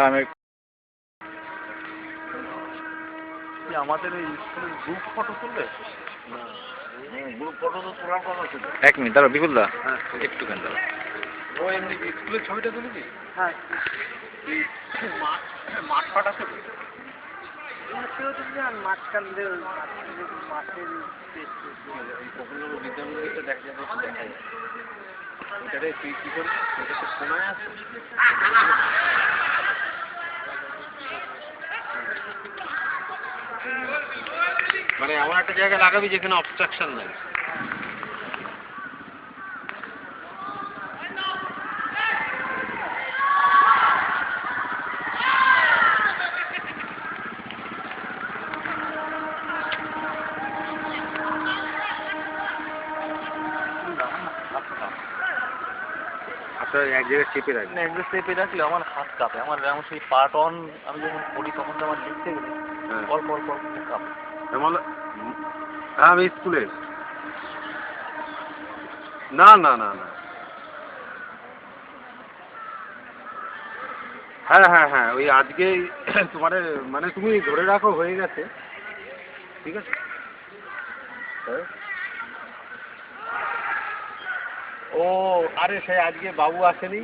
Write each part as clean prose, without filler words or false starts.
আমি আমাদের এই স্কুলের গ্রুপ ফটো তুলবে? গ্রুপ ফটো তো তোলার কথা ছিল। 1 মিনিট দাঁড়াও বিপুলদা, হ্যাঁ একটু কেন দাঁড়াও। ও এমনি স্কুলের ছবিটা তুলেছি। হ্যাঁ মাঠ ফাট আছে মাঝখান দিয়ে মাঠের বিদ্যামন্দিরটা দেখা যায় ওটারে তুই কি করবি? ওটা তো শোনায় আছে। মানে এমন একটা জায়গায় লাগাবি যেখানে অবস্ট্রাকশন নাই। আপনার এক জায়গায় চেপে রাখবেন। এক জায়গায় চেপে রাখলে আমার হাত কাঁপে। আমার যেমন সেই পার্ট অন আমি যখন পড়ি তখন তো আমার লিখতে গেলে অল্প অল্প কাঁপে। এমন আমি স্কুলে না না না না হ্যাঁ হ্যাঁ হ্যাঁ ওই আজকেই তোমার মানে তুমি ধরে রাখো হয়ে গেছে, ঠিক আছে। ও আরে সে আজকে বাবু আসেনি,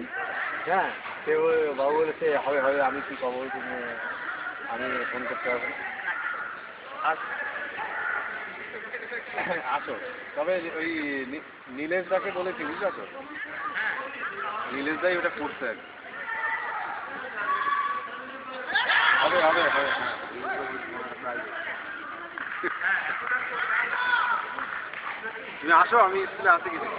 হ্যাঁ সে ওই বাবু বলেছে হবে হবে, আমি কি খবর তুমি আমি ফোন করতে পারবো। আসো, তবে ওই নীলেশ দাকে বলেছি বুঝলো তো, নীলেশ দাই ওটা করছে আর কি। হবে হবে হবে হ্যাঁ তুমি আসো, আমি স্কুলে আসি কিছু।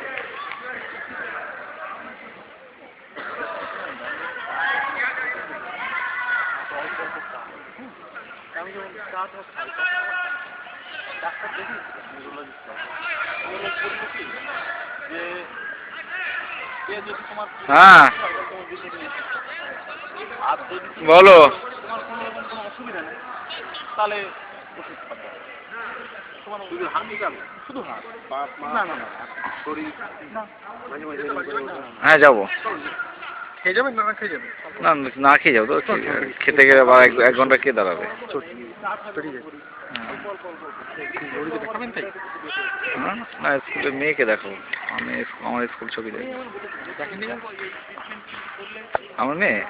আমি যখন চা খাই ডাক্তার দেখি যে যদি তোমার হ্যাঁ আর যদি বলো। তোমার কোনো অসুবিধা নেই তাহলে ওষুধ খাবে। তোমার শুধু হাঁটু কেন? শুধু হাত না না না শরীর না মাঝে মাঝে হ্যাঁ যাবো। খেয়ে যাবেন না খেয়ে যাবেন? না না খেয়ে যাবো তো, খেতে গেলে আবার 1 ঘন্টা কে দাঁড়াবে। না স্কুলে মেয়েকে দেখাবো, আমি আমার স্কুল ছবি দেখি। আমার মেয়ে